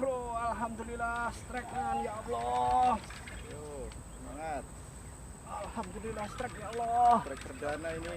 bro, alhamdulillah strike-an ya Allah. Yo, semangat. Alhamdulillah strike ya Allah. Strike perdana ini.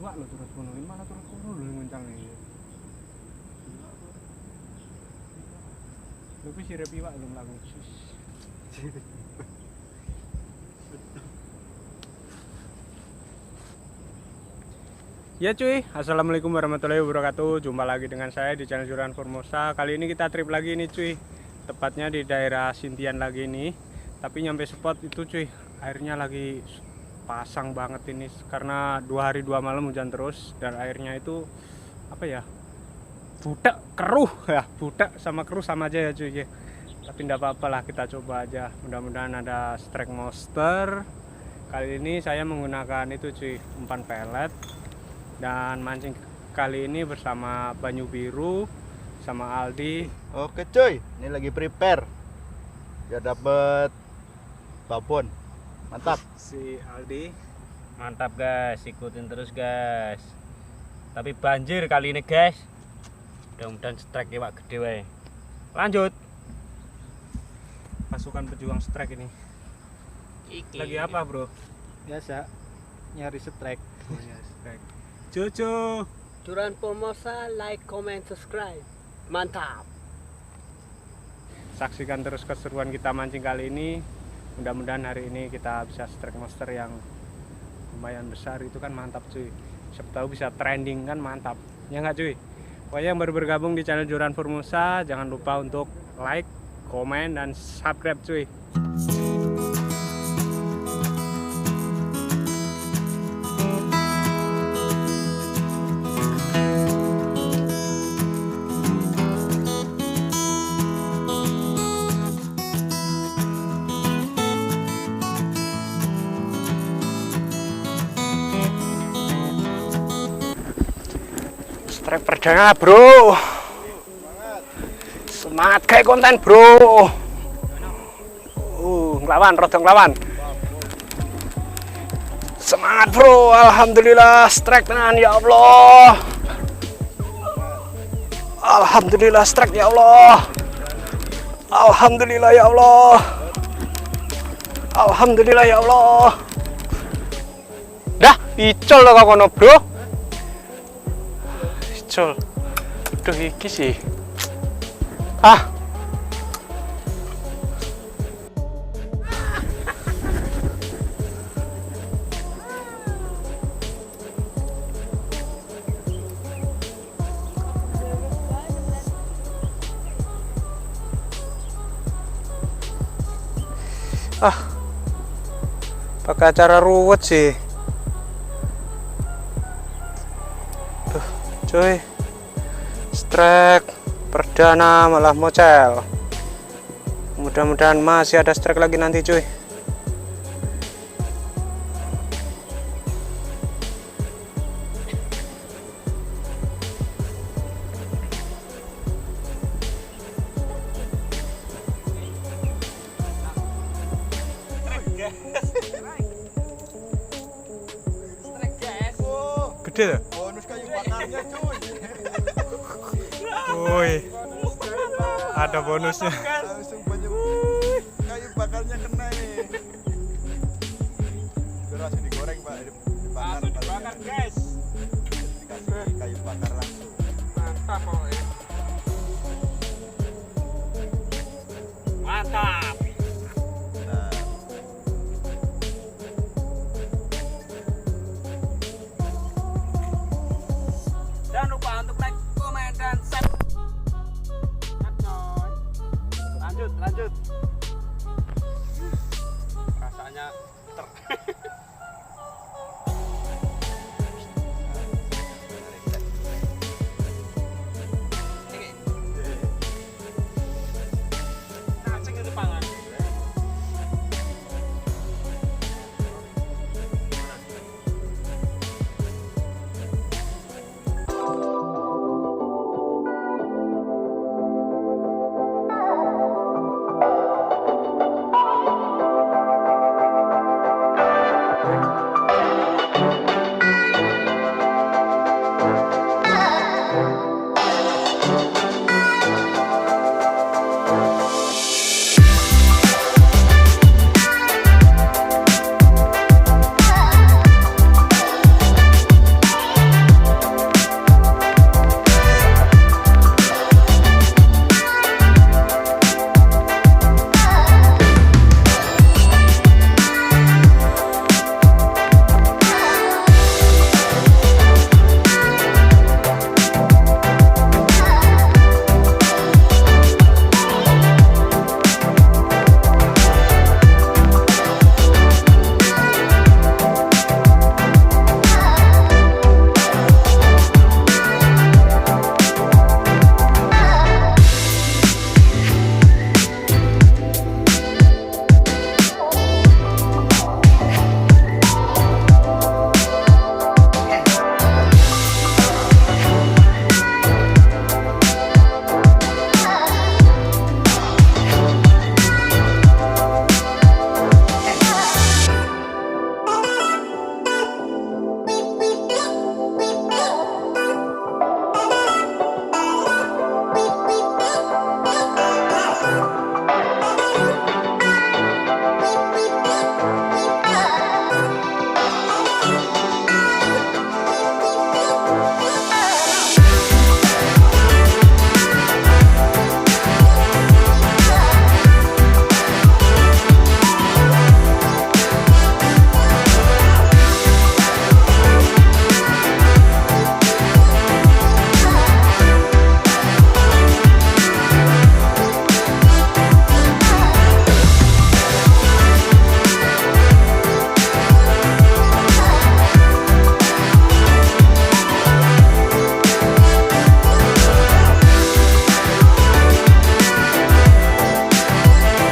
Iwak lo turut kono, mana turut kono lho nguncang iki. Lho kuwi sirep iwak lho mlaku. Ya cuy, assalamualaikum warahmatullahi wabarakatuh. Jumpa lagi dengan saya di channel Joran Formosa. Kali ini kita trip lagi nih cuy. Tepatnya di daerah Sintian lagi nih. Tapi nyampe spot itu cuy, airnya lagi pasang banget ini karena 2 hari 2 malam hujan terus dan airnya itu apa ya, budak keruh ya, budak sama keruh sama aja ya cuy ya. Tapi enggak apa-apa lah, kita coba aja, mudah-mudahan ada strike monster. Kali ini saya menggunakan itu cuy, umpan pelet dan mancing kali ini bersama Banyu Biru sama Aldi. Oke cuy, ini lagi prepare. Biar dapet babon. Mantap. Si Aldi Mantap guys, ikutin terus guys. Tapi banjir kali ini guys. Mudah-mudahan strike iwak gede wae. Lanjut. pasukan pejuang strike ini. Lagi apa bro? Biasa nyari strike. Oh ya, strike. Jojo. Joran Formosa, like, comment, subscribe. Mantap. Saksikan terus keseruan kita mancing kali ini. Mudah-mudahan hari ini kita bisa strike monster yang lumayan besar, itu kan mantap cuy. Siapa tahu bisa trending kan, mantap. Ya nggak cuy? Pokoknya yang baru bergabung di channel Joran Formosa, jangan lupa untuk like, komen, dan subscribe cuy. Strike perdana bro, semangat kayak konten bro. Ngelawan, rodo ngelawan. Semangat bro, alhamdulillah strike tenan ya Allah. Alhamdulillah strike ya Allah. Alhamdulillah ya Allah. Alhamdulillah ya Allah. Dah, icol lo kok kono bro. Icol. Aduh iki sih. Pakai acara ruwet sih. Tuh, cuy. Strike perdana malah mocel. Mudah-mudahan masih ada strike lagi nanti cuy. Gede tuh? Bonus kayu bakarnya cuy. Woi, ada bonusnya. Langsung banyak kayu bakarnya kena nih. Itu langsung digoreng pak, dibakar. Langsung dibakar guys. Dikasih kayu bakar langsung. Mantap.